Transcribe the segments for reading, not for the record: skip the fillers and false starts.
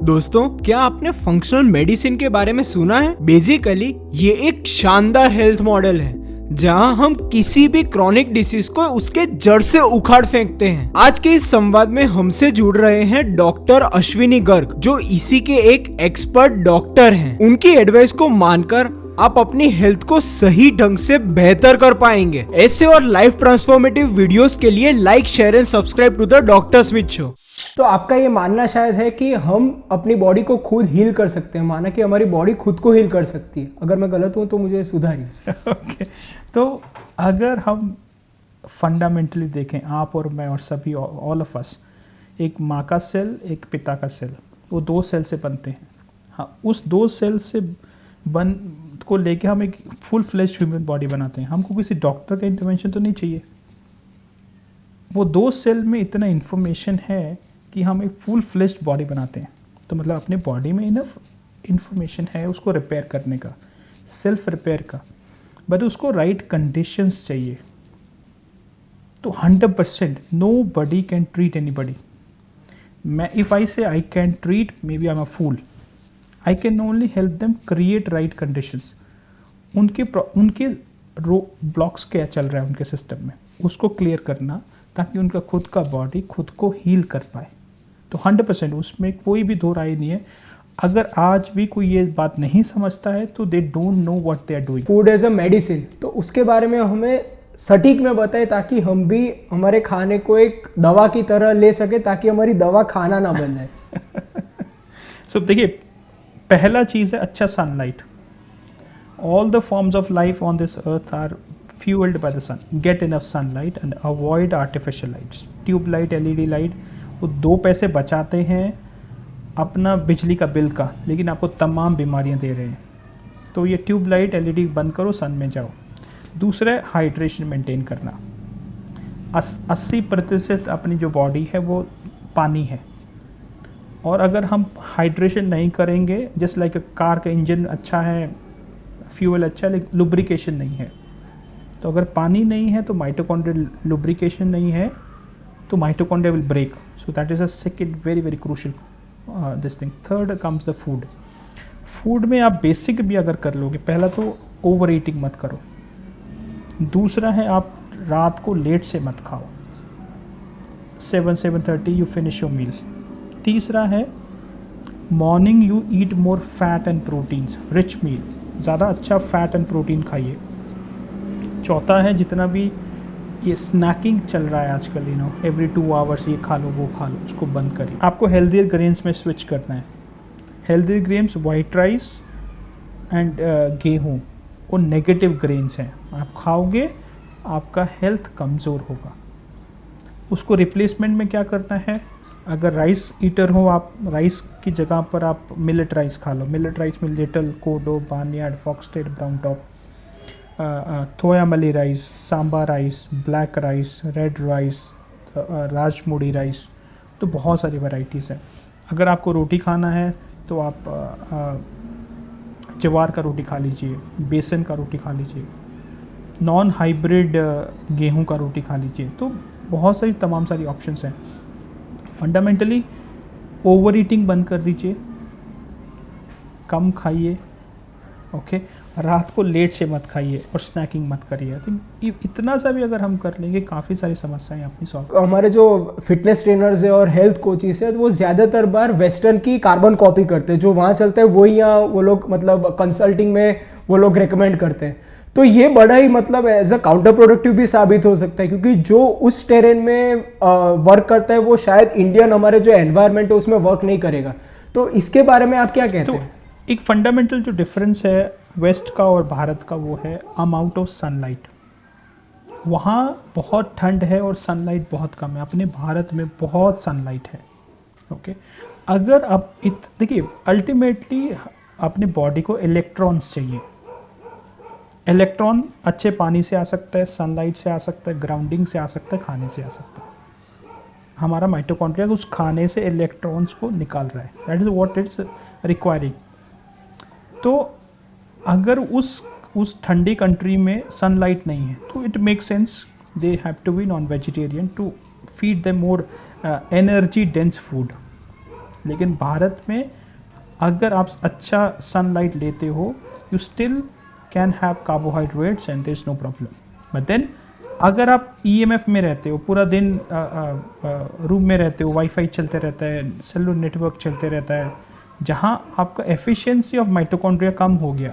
दोस्तों, क्या आपने फंक्शनल मेडिसिन के बारे में सुना है? बेसिकली ये एक शानदार हेल्थ मॉडल है जहां हम किसी भी क्रॉनिक डिसीज को उसके जड़ से उखाड़ फेंकते हैं। आज के इस संवाद में हमसे जुड़ रहे हैं डॉक्टर अश्विनी गर्ग, जो इसी के एक एक्सपर्ट डॉक्टर हैं। उनकी एडवाइस को मानकर आप अपनी हेल्थ को सही ढंग से बेहतर कर पाएंगे। ऐसे और लाइफ ट्रांसफॉर्मेटिव वीडियोस के लिए like, share and subscribe to the doctor Smith show. तो आपका ये मानना शायद है कि हम अपनी बॉडी को खुद हील कर सकते हैं, माना कि हमारी बॉडी खुद को हील कर सकती है। अगर मैं गलत हूं तो मुझे सुधारिए। ओके तो अगर हम फंडामेंटली देखें, आप और मैं और सभी ऑल ऑफ अस, एक माँ का सेल, एक पिता का सेल, वो दो सेल से बनते हैं। हाँ, उस दो सेल से बन को लेके हम एक फुल फ्लेश्ड ह्यूमन बॉडी बनाते हैं। हमको किसी डॉक्टर का इंटरवेंशन तो नहीं चाहिए। वो दो सेल में इतना इन्फॉर्मेशन है कि हम एक फुल फ्लेश्ड बॉडी बनाते हैं। तो मतलब अपने बॉडी में इनफ इन्फॉर्मेशन है उसको रिपेयर करने का, सेल्फ रिपेयर का, बट उसको राइट कंडीशंस चाहिए। तो 100% nobody can treat anybody. मैं if I say I can treat, maybe I am a fool. I can only help them create right conditions. उनके blocks क्या चल रहा है उनके सिस्टम में, उसको क्लियर करना, ताकि उनका खुद का बॉडी खुद को हील कर पाए। तो 100% उसमें कोई भी दो राय नहीं है। अगर आज भी कोई ये बात नहीं समझता है तो they don't know what they are doing. Food as a medicine, तो उसके बारे में हमें सटीक में बताए ताकि हम भी हमारे खाने को एक दवा की तरह ले सके, ताकि हमारी दवा खाना ना बन जाए। सो देखिए, पहला चीज़ है अच्छा sunlight. All the forms of life on this earth are fueled by the sun. Get enough sunlight and avoid artificial lights. Tube light, LED light, वो 2 पैसे बचाते हैं अपना बिजली का बिल का, लेकिन आपको तमाम बीमारियां दे रहे हैं। तो ये ट्यूब लाइट, LED बंद करो, सन में जाओ। दूसरा है हाइड्रेशन मेंटेन करना। 80% अपनी जो बॉडी है वो पानी है, और अगर हम हाइड्रेशन नहीं करेंगे, जस्ट लाइक कार का इंजन अच्छा है, फ्यूल अच्छा है, लेकिन लुब्रिकेशन नहीं है। तो अगर पानी नहीं है तो माइटोकॉन्ड्रियल लुब्रिकेशन नहीं है, तो mitochondria will break. So that is a second very very crucial this thing. Third comes the food. Food में आप बेसिक भी अगर कर लोगे, पहला तो ओवर ईटिंग मत करो। दूसरा है आप रात को लेट से मत खाओ, 7-7:30 यू फिनिश योर मील्स। तीसरा है morning you eat more fat and proteins, rich meal, ज़्यादा अच्छा फैट एंड प्रोटीन खाइए। चौथा है जितना भी ये स्नैकिंग चल रहा है आजकल, एवरी 2 आवर्स ये खा लो वो खा लो, उसको बंद करिए। आपको हेल्दियर ग्रेन्स में स्विच करना है। Healthier grains white rice and गेहूँ, वो नेगेटिव ग्रेन्स हैं। आप खाओगे आपका हेल्थ कमज़ोर होगा। उसको रिप्लेसमेंट में क्या करना है, अगर राइस ईटर हो आप, राइस की जगह पर आप मिलेट राइस खा लो। मिलेट राइस में little, kodo, barnyard, foxtail, brown top, Thooyamalli rice, samba rice, black rice, red rice, Rajamudi rice. तो बहुत सारी वैरायटीज़ हैं। अगर आपको रोटी खाना है तो आप ज्वार का रोटी खा लीजिए, बेसन का रोटी खा लीजिए, नॉन हाइब्रिड गेहूं का रोटी खा लीजिए। तो बहुत सारी तमाम सारी ऑप्शंस हैं। फंडामेंटली ओवर ईटिंग बंद कर दीजिए, कम खाइए, ओके। रात को लेट से मत खाइए और स्नैकिंग मत करिए। तो इतना सा भी अगर हम कर लेंगे, काफ़ी सारी समस्याएं अपनी सॉल्व। हमारे जो फिटनेस ट्रेनर्स है और हेल्थ कोचेस है, वो ज़्यादातर बार वेस्टर्न की कार्बन कॉपी करते हैं। जो वहाँ चलता है वही यहाँ वो लोग मतलब कंसल्टिंग में वो लोग रेकमेंड करते हैं। तो ये बड़ा ही मतलब एज अ काउंटर प्रोडक्टिव भी साबित हो सकता है, क्योंकि जो उस टेरेन में वर्क करता है वो शायद इंडियन हमारे जो एनवायरनमेंट है उसमें वर्क नहीं करेगा। तो इसके बारे में आप क्या कहते हैं? एक फंडामेंटल जो डिफरेंस है वेस्ट का और भारत का, वो है अमाउंट ऑफ सनलाइट। वहाँ बहुत ठंड है और सनलाइट बहुत कम है। अपने भारत में बहुत सनलाइट है, ओके। अगर आप देखिए, अल्टीमेटली अपने बॉडी को इलेक्ट्रॉन्स चाहिए। इलेक्ट्रॉन अच्छे पानी से आ सकता है, सनलाइट से आ सकता है, ग्राउंडिंग से आ सकता है, खाने से आ सकता है। हमारा माइटोकॉन्ड्रिया उस खाने से इलेक्ट्रॉन्स को निकाल रहा है, that is what it's requiring. तो अगर उस ठंडी कंट्री में सनलाइट नहीं है तो it make sense they have to be non vegetarian to feed them more energy dense food. लेकिन भारत में अगर आप अच्छा सनलाइट लेते हो, you still can have carbohydrates and there is no problem. But then अगर आप ईएमएफ में रहते हो, पूरा दिन रूम में रहते हो, वाईफाई चलते रहता है, सेलुलर नेटवर्क चलते रहता है, जहाँ आपका एफिशिएंसी ऑफ माइटोकॉन्ड्रिया कम हो गया,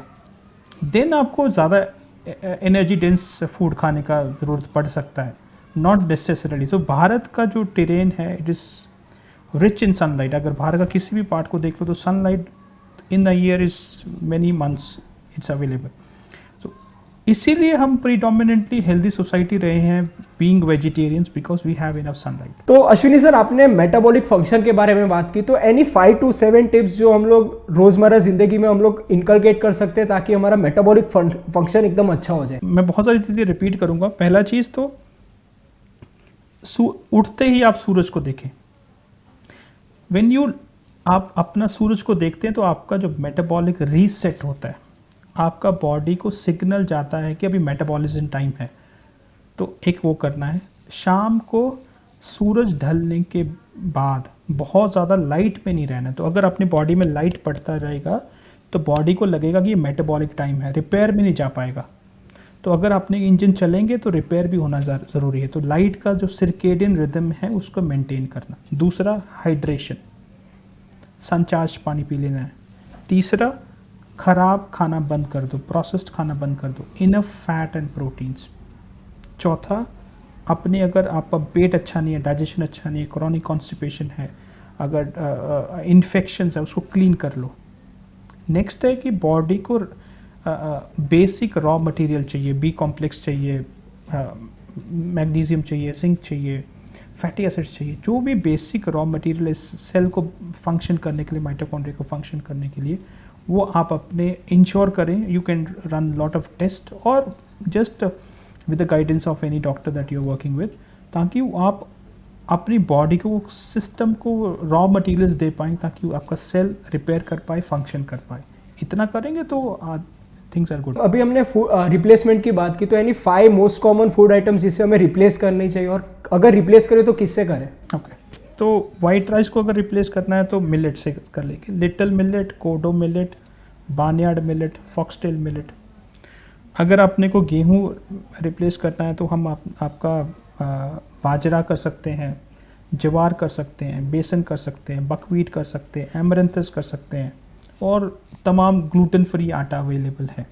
देन आपको ज़्यादा एनर्जी डेंस फूड खाने का ज़रूरत पड़ सकता है, नॉट नेसेसरली। सो भारत का जो टेरेन है it is rich in sunlight. अगर भारत का किसी भी पार्ट को देख लो तो sunlight in the year is many months it's available. So इसीलिए हम प्रीडोमिनेंटली हेल्दी सोसाइटी रहे हैं being vegetarians, because we have enough sunlight. तो अश्विनी सर, आपने मेटाबॉलिक फंक्शन के बारे में बात की, तो एनी 5 to 7 टिप्स जो हम लोग रोजमर्रा जिंदगी में हम लोग इनकलकेट कर सकते हैं ताकि हमारा मेटाबॉलिक फंक्शन एकदम अच्छा हो जाए? मैं बहुत सारी चीज़ें रिपीट करूंगा। पहला चीज़ तो उठते ही आप सूरज को देखें। व्हेन यू आप अपना सूरज को देखते हैं तो आपका जो मेटाबॉलिक रीसेट होता है, आपका बॉडी को सिग्नल जाता है कि अभी मेटाबॉलिज्म टाइम है, तो एक वो करना है। शाम को सूरज ढलने के बाद बहुत ज़्यादा लाइट में नहीं रहना। तो अगर अपनी बॉडी में लाइट पड़ता रहेगा तो बॉडी को लगेगा कि ये मेटाबॉलिक टाइम है, रिपेयर में नहीं जा पाएगा। तो अगर अपने इंजन चलेंगे तो रिपेयर भी होना ज़रूरी है। तो लाइट का जो सर्केडियन रिदम है उसको मेंटेन करना। दूसरा, हाइड्रेशन, सनचार्ज पानी पी लेना है। तीसरा, ख़राब खाना बंद कर दो, प्रोसेस्ड खाना बंद कर दो, इनफ फैट एंड प्रोटीन्स। चौथा, अपने अगर आपका पेट अच्छा नहीं है, डाइजेशन अच्छा नहीं है, क्रॉनिक कॉन्स्टिपेशन है, अगर इन्फेक्शंस है, उसको क्लीन कर लो। नेक्स्ट है कि बॉडी को बेसिक रॉ मटेरियल चाहिए, बी कॉम्प्लेक्स चाहिए, मैग्नीशियम चाहिए, जिंक चाहिए, फैटी एसिड्स चाहिए। जो भी बेसिक रॉ मटेरियल इस सेल को फंक्शन करने के लिए, माइटोकॉन्ड्रिया को फंक्शन करने के लिए, वो आप अपने इंश्योर करें। You can run lot of test और just with the guidance of any doctor that you are working with, ताकि आप अपनी बॉडी को, सिस्टम को रॉ मटेरियल्स दे पाएँ ताकि आपका सेल रिपेयर कर पाए, फंक्शन कर पाए। इतना करेंगे तो थिंग्स आर गुड। अभी हमने रिप्लेसमेंट की बात की, तो यानी 5 मोस्ट कॉमन फूड आइटम्स जिसे हमें रिप्लेस करनी चाहिए, और अगर रिप्लेस करें तो किससे करें? ओके, तो वाइट राइस को अगर रिप्लेस करना है तो मिलेट से कर लेंगे। Little millet, kodo millet, barnyard millet, foxtail millet. अगर आपने को गेहूँ रिप्लेस करना है तो हम आपका बाजरा कर सकते हैं, ज्वार कर सकते हैं, बेसन कर सकते हैं, बकवीट कर सकते हैं, एमरंथस कर सकते हैं, और तमाम ग्लूटेन फ्री आटा अवेलेबल है।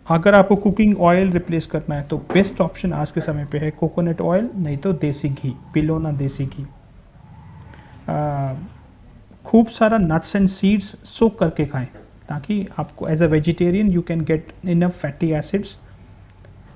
अगर आपको कुकिंग ऑयल रिप्लेस करना है तो बेस्ट ऑप्शन आज के समय पे है कोकोनट ऑयल, नहीं तो देसी घी, पिलोना देसी घी। खूब सारा नट्स एंड सीड्स सोक करके खाएं ताकि आपको as a vegetarian you can get enough fatty acids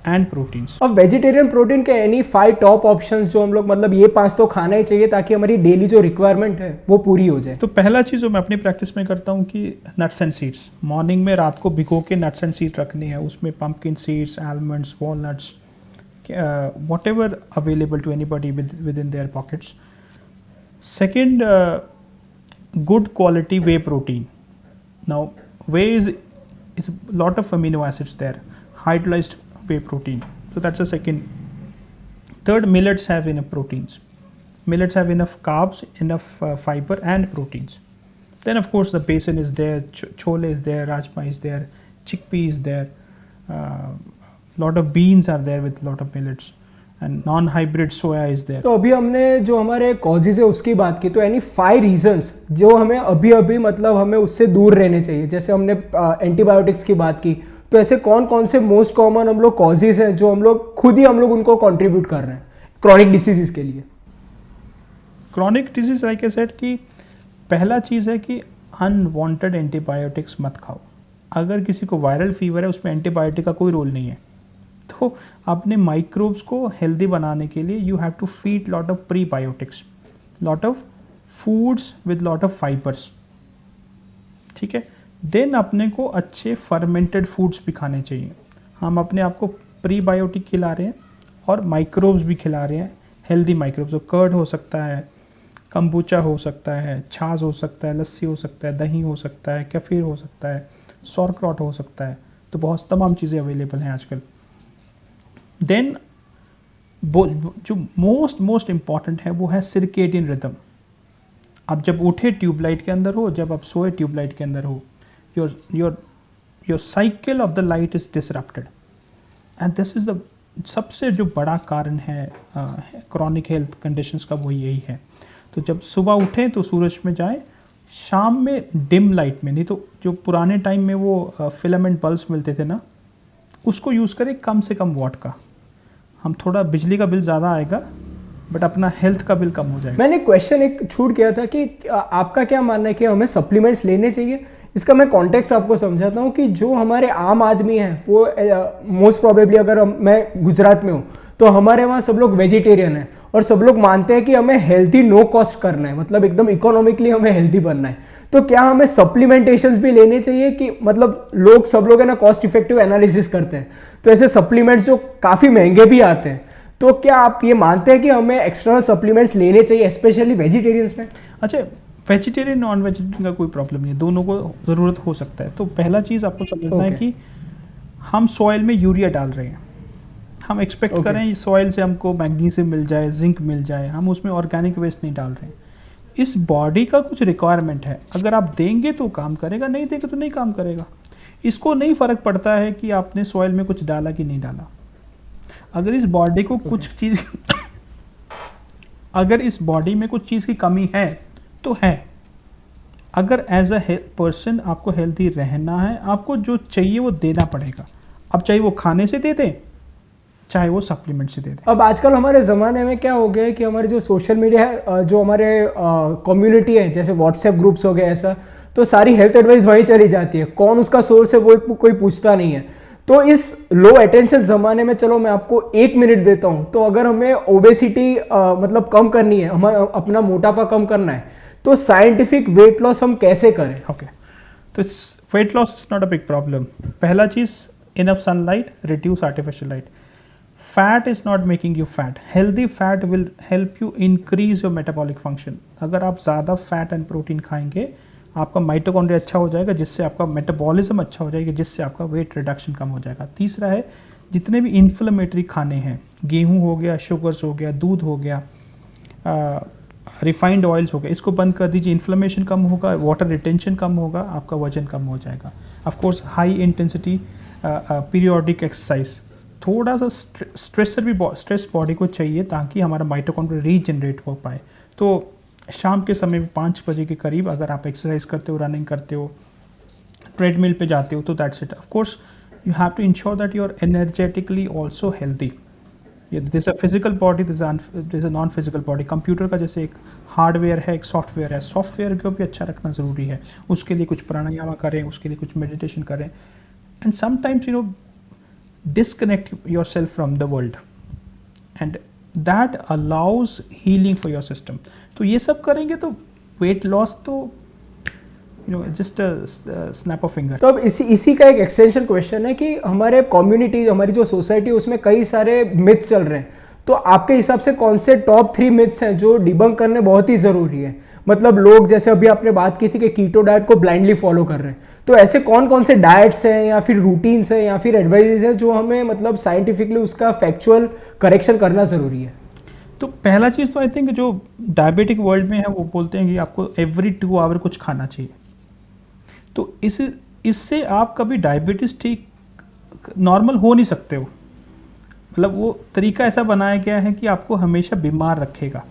and proteins. अब वेजिटेरियन प्रोटीन के एनी 5 टॉप ऑप्शंस जो हम लोग, मतलब ये 5 तो खाना ही चाहिए ताकि हमारी डेली जो रिक्वायरमेंट है वो पूरी हो जाए। तो पहला चीज़ जो मैं अपनी प्रैक्टिस में करता हूँ कि नट्स एंड सीड्स, मॉर्निंग में रात को भिगो के नट्स एंड सीड रखने हैं। उसमें pumpkin seeds, almonds, walnuts, whatever available to anybody within their pockets. Second, good quality whey protein. Now whey is lot of amino acids there, hydrolyzed whey protein, so that's the second. Third, millets have enough proteins. Millets have enough carbs, enough fiber and proteins. Then of course the besan is there, chole is there, rajma is there, chickpea is there, lot of beans are there with lot of millets, and non-hybrid soya is there. तो अभी हमने जो हमारे causes है उसकी बात की, तो यानी 5 रीजंस जो हमें अभी मतलब हमें उससे दूर रहने चाहिए। जैसे हमने एंटीबायोटिक्स की बात की, तो ऐसे कौन कौन से मोस्ट कॉमन हम लोग कॉजेज हैं जो हम लोग खुद ही उनको कंट्रीब्यूट कर रहे हैं क्रॉनिक डिसीजेस के लिए? Chronic disease like I said कि पहला चीज़ है कि अनवांटेड एंटीबायोटिक्स मत खाओ। अगर किसी को वायरल फीवर है उसमें एंटीबायोटिक का कोई रोल नहीं है। तो अपने माइक्रोब्स को हेल्दी बनाने के लिए you have to feed lot of prebiotics, lot of foods with lot of fibres, ठीक है। देन अपने को अच्छे फर्मेंटेड फूड्स भी खाने चाहिए। हम अपने आप को प्रीबायोटिक खिला रहे हैं और माइक्रोब्स भी खिला रहे हैं, हेल्दी माइक्रोब्स। तो कर्ड हो सकता है, कंबूचा हो सकता है, छाछ हो सकता है, लस्सी हो सकता है, दही हो सकता है, केफिर हो सकता है, सौरक्रॉट हो सकता है। तो बहुत तमाम चीज़ें अवेलेबल हैं आजकल। देन जो मोस्ट इम्पॉर्टेंट है वो है सर्केडियन रिदम। आप जब उठे ट्यूबलाइट के अंदर हो, जब आप सोए ट्यूबलाइट के अंदर हो, your cycle of the light is disrupted, and this is the सबसे जो बड़ा कारण है क्रॉनिक हेल्थ कंडीशंस का, वो यही है। तो जब सुबह उठें तो सूरज में जाएं, शाम में डिम लाइट में, नहीं तो जो पुराने टाइम में वो फिलामेंट बल्ब्स मिलते थे ना, उसको यूज़ करें कम से कम वाट का। हम थोड़ा बिजली का बिल ज़्यादा आएगा बट अपना हेल्थ का बिल कम हो जाएगा। मैंने क्वेश्चन एक छूट गया था कि आपका क्या मानना है कि हमें सप्लीमेंट्स लेने चाहिए? इसका मैं कॉन्टेक्स्ट आपको समझाता हूँ कि जो हमारे आम आदमी हैं वो मोस्ट प्रोबेबली, अगर मैं गुजरात में हूँ तो हमारे वहाँ सब लोग वेजिटेरियन हैं और सब लोग मानते हैं कि हमें हेल्दी नो कॉस्ट करना है, मतलब एकदम इकोनॉमिकली हमें हेल्दी बनना है। तो क्या हमें सप्लीमेंटेशंस भी लेने चाहिए कि मतलब सब लोग है ना कॉस्ट इफेक्टिव एनालिसिस करते हैं, तो ऐसे सप्लीमेंट्स जो काफ़ी महंगे भी आते हैं, तो क्या आप ये मानते हैं कि हमें एक्सटर्नल सप्लीमेंट्स लेने चाहिए स्पेशली वेजिटेरियंस में? अच्छा, वेजिटेरियन नॉन वेजिटेरियन का कोई प्रॉब्लम नहीं है, दोनों को ज़रूरत हो सकता है। तो पहला चीज़ आपको समझना है कि हम सॉइल में यूरिया डाल रहे हैं, हम एक्सपेक्ट करें सॉइल से हमको मैग्नीशियम मिल जाए, जिंक मिल जाए, हम उसमें ऑर्गेनिक वेस्ट नहीं डाल रहे हैं। इस बॉडी का कुछ रिक्वायरमेंट है, अगर आप देंगे तो काम करेगा, नहीं देंगे तो नहीं काम करेगा। इसको नहीं फ़र्क पड़ता है कि आपने सॉइल में कुछ डाला कि नहीं डाला। अगर इस बॉडी को कुछ चीज़ अगर इस बॉडी में कुछ चीज़ की कमी है तो है। अगर एज अ पर्सन आपको हेल्दी रहना है, आपको जो चाहिए वो देना पड़ेगा। अब चाहे वो खाने से दे दें, चाहे वो सप्लीमेंट से दे दें। अब आजकल हमारे ज़माने में क्या हो गया है कि हमारे जो सोशल मीडिया है, जो हमारे कम्युनिटी है, जैसे व्हाट्सएप ग्रुप्स हो गए ऐसा, तो सारी हेल्थ एडवाइस वहीं चली जाती है, कौन उसका सोर्स है वो कोई पूछता नहीं है। तो इस लो अटेंशन ज़माने में, चलो मैं आपको 1 मिनट देता हूँ, तो अगर हमें ओबेसिटी मतलब कम करनी है, हमें अपना मोटापा कम करना है, तो साइंटिफिक वेट लॉस हम कैसे करें? ओके, तो weight loss is not a big problem. पहला चीज़, enough sunlight, reduce artificial light. Fat is not making you fat, healthy fat will help you increase your metabolic function. अगर आप ज़्यादा fat and protein खाएंगे, आपका mitochondria अच्छा हो जाएगा, जिससे आपका मेटाबॉलिज्म अच्छा हो जाएगा, जिससे आपका वेट रिडक्शन कम हो जाएगा। तीसरा है, जितने भी इन्फ्लेमेटरी खाने हैं, गेहूं हो गया, शुगर्स हो गया, दूध हो गया, रिफाइंड ऑयल्स हो गए, इसको बंद कर दीजिए। इन्फ्लेमेशन कम होगा, वाटर रिटेंशन कम होगा, आपका वजन कम हो जाएगा। Of course high intensity periodic exercise, थोड़ा सा स्ट्रेस बॉडी को चाहिए ताकि हमारा माइटोकॉन्ड्रिया रीजनरेट हो पाए। तो शाम के समय में 5 बजे के करीब अगर आप एक्सरसाइज करते हो, रनिंग करते हो, ट्रेडमिल पे जाते हो, तो that's it. Of course you have to ensure that you are energetically also healthy. This a physical body, this a non physical body. Computer का जैसे एक हार्डवेयर है, एक सॉफ्टवेयर है, सॉफ्टवेयर को भी अच्छा रखना ज़रूरी है। उसके लिए कुछ प्राणायाम करें, उसके लिए कुछ मेडिटेशन करें, and sometimes disconnect yourself from the world, and that allows healing for your system. तो ये सब करेंगे तो weight loss तो just a snap of finger। तो अब इसी का एक एक्सटेंशन क्वेश्चन है कि हमारे कम्युनिटी, हमारी जो सोसाइटी, उसमें कई सारे मिथ्स चल रहे हैं, तो आपके हिसाब से कौन से टॉप 3 मिथ्स हैं जो डिबंक करने बहुत ही ज़रूरी है? मतलब लोग, जैसे अभी आपने बात की थी कि कीटो डाइट को ब्लाइंडली फॉलो कर रहे हैं, तो ऐसे कौन कौन से डाइट्स हैं या फिर रूटीन्स हैं या फिर एडवाइजेस हैं जो हमें मतलब साइंटिफिकली उसका फैक्चुअल करेक्शन करना ज़रूरी है? तो पहला चीज़ तो आई थिंक जो डायबिटिक वर्ल्ड में है वो बोलते हैं कि आपको एवरी 2 आवर कुछ खाना चाहिए। तो इससे आप कभी डायबिटीज़ ठीक नॉर्मल हो नहीं सकते हो। मतलब वो तरीका ऐसा बनाया गया है कि आपको हमेशा बीमार रखेगा।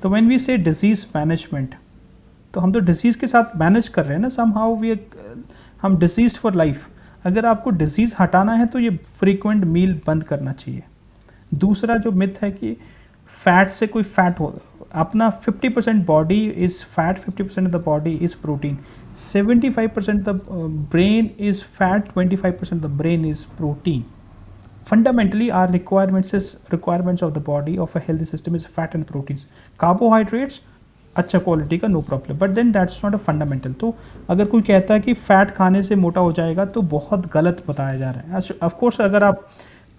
तो व्हेन वी से डिजीज़ मैनेजमेंट, तो हम तो डिजीज़ के साथ मैनेज कर रहे हैं ना, समहाउ हम डिजीज़ फॉर लाइफ। अगर आपको डिजीज़ हटाना है तो ये फ्रीक्वेंट मील बंद करना चाहिए। दूसरा जो मिथ है कि फैट से कोई फैट हो, अपना 50% body is fat, 50% of the body is protein, 75% the brain is fat, 25% the brain is protein. Fundamentally, our requirements of the body of a healthy system is fat and proteins. Carbohydrates अच्छा quality का, no problem, but then that's not a fundamental. तो अगर कोई कहता है कि fat खाने से मोटा हो जाएगा तो बहुत गलत बताया जा रहा है। ऑफ कोर्स अगर आप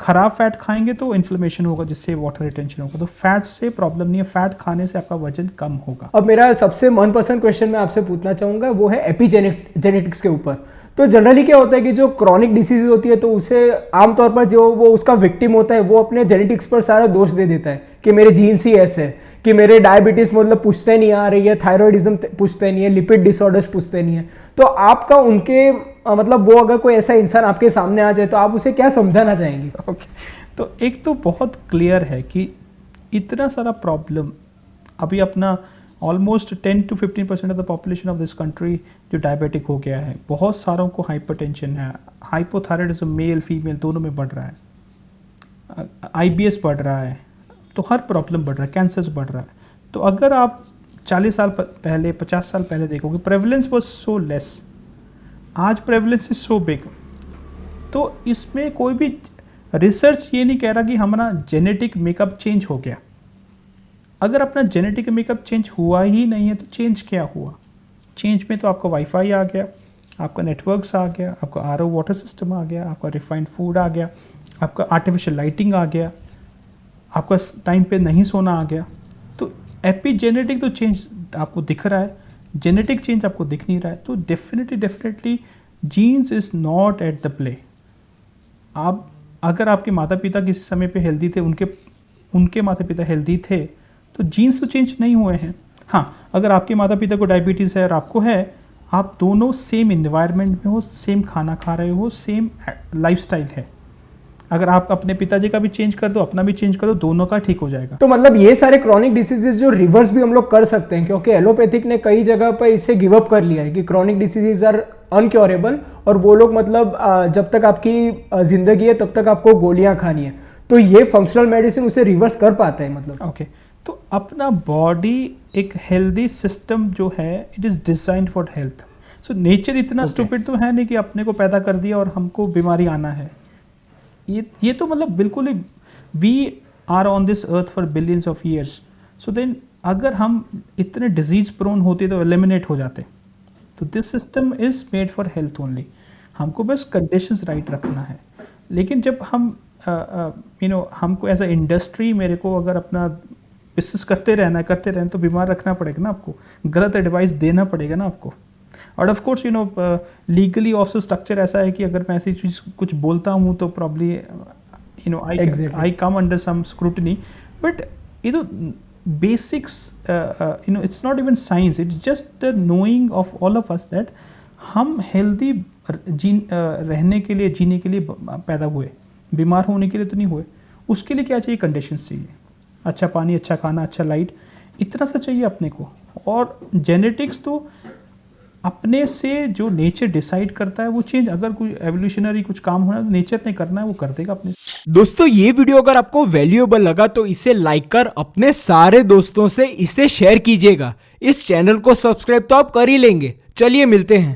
खराब फैट खाएंगे तो इन्फ्लेमेशन होगा, जिससे वाटर रिटेंशन होगा। तो फैट से प्रॉब्लम नहीं है, फैट खाने से आपका वजन कम होगा। अब मेरा सबसे मनपसंद क्वेश्चन मैं आपसे पूछना चाहूँगा, वो है एपिजेनेटिक्स के ऊपर। तो जनरली क्या होता है कि जो क्रॉनिक डिसीज होती है तो उसे आमतौर पर जो वो उसका विक्टिम होता है वो अपने जेनेटिक्स पर सारा दोष दे देता है कि मेरे जीन्स ही ऐसे है, कि मेरे डायबिटीज मतलब पूछते नहीं आ रही है, थायराइडिज्म पूछते नहीं है, लिपिड डिसऑर्डर्स पूछते नहीं है। तो आपका उनके मतलब वो अगर कोई ऐसा इंसान आपके सामने आ जाए तो आप उसे क्या समझाना चाहेंगे? ओके, तो एक तो बहुत क्लियर है कि इतना सारा प्रॉब्लम अभी अपना almost 10 to 15% of the population of this country जो डायबिटिक हो गया है, बहुत सारों को हाइपरटेंशन है, हाइपोथायराइडिज्म मेल फीमेल दोनों में बढ़ रहा है, IBS बढ़ रहा है, तो हर प्रॉब्लम बढ़ रहा है, कैंसर्स बढ़ रहा है। तो अगर आप 40 साल पहले 50 साल पहले देखोगे प्रेवलेंस वाज सो लेस, आज प्रेवलेंस इज सो बिग। तो इसमें कोई भी रिसर्च ये नहीं कह रहा कि हमारा जेनेटिक मेकअप चेंज हो गया। अगर अपना जेनेटिक मेकअप चेंज हुआ ही नहीं है तो चेंज क्या हुआ? चेंज में तो आपका वाईफाई आ गया, आपका नेटवर्क्स आ गया, आपका RO वाटर सिस्टम आ गया, आपका रिफाइंड फूड आ गया, आपका आर्टिफिशियल लाइटिंग आ गया, आपका टाइम पे नहीं सोना आ गया। तो एपिजेनेटिक तो चेंज आपको दिख रहा है, जेनेटिक चेंज आपको दिख नहीं रहा है। तो definitely genes is not at the play. आप अगर आपके माता पिता किसी समय पे हेल्दी थे, उनके माता पिता हेल्दी थे, तो जीन्स तो चेंज नहीं हुए हैं। हाँ, अगर आपके माता पिता को डायबिटीज़ है और आपको है, आप दोनों सेम इन्वायरमेंट में हो, सेम खाना खा रहे हो, सेम लाइफस्टाइल है। अगर आप अपने पिताजी का भी चेंज कर दो, अपना भी चेंज कर दो, दोनों का ठीक हो जाएगा। तो मतलब ये सारे क्रॉनिक डिसीजेज जो रिवर्स भी हम लोग कर सकते हैं, क्योंकि एलोपैथिक ने कई जगह पर इसे गिव अप कर लिया है कि क्रॉनिक डिसीजेज आर अनक्योरेबल और वो लोग मतलब जब तक आपकी जिंदगी है तब तक आपको गोलियां खानी है। तो ये फंक्शनल मेडिसिन उसे रिवर्स कर पाता है मतलब। ओके, तो अपना बॉडी एक हेल्दी सिस्टम जो है, it is designed for health. So nature इतना स्टूपिड तो है नहीं कि अपने को पैदा कर दिया और हमको बीमारी आना है। ये तो मतलब बिल्कुल ही, we are on this earth for billions of years. So then अगर हम इतने डिजीज प्रोन होते तो एलिमिनेट हो जाते। तो this system is made for health only. हमको बस कंडीशंस राइट रखना है। लेकिन जब हम हमको एज अ इंडस्ट्री, मेरे को अगर अपना बिजनेस करते रहना तो बीमार रखना पड़ेगा ना आपको, गलत एडवाइस देना पड़ेगा ना आपको। और of course legally also structure ऐसा है कि अगर मैं ऐसी चीज़ कुछ बोलता हूँ तो probably I come under some scrutiny. But ये तो basics, it's not even science, it's just the knowing of all of us that हम हेल्दी रहने के लिए, जीने के लिए पैदा हुए, बीमार होने के लिए तो नहीं हुए। उसके लिए क्या चाहिए? कंडीशंस चाहिए, अच्छा पानी, अच्छा खाना, अच्छा लाइट, इतना सा चाहिए अपने को। और जेनेटिक्स तो अपने से जो नेचर डिसाइड करता है वो चेंज, अगर कोई एवोल्यूशनरी कुछ काम होना है नेचर ने करना है, वो कर देगा अपने। दोस्तों, ये वीडियो अगर आपको वैल्यूएबल लगा तो इसे लाइक कर अपने सारे दोस्तों से इसे शेयर कीजिएगा। इस चैनल को सब्सक्राइब तो आप कर ही लेंगे। चलिए मिलते हैं।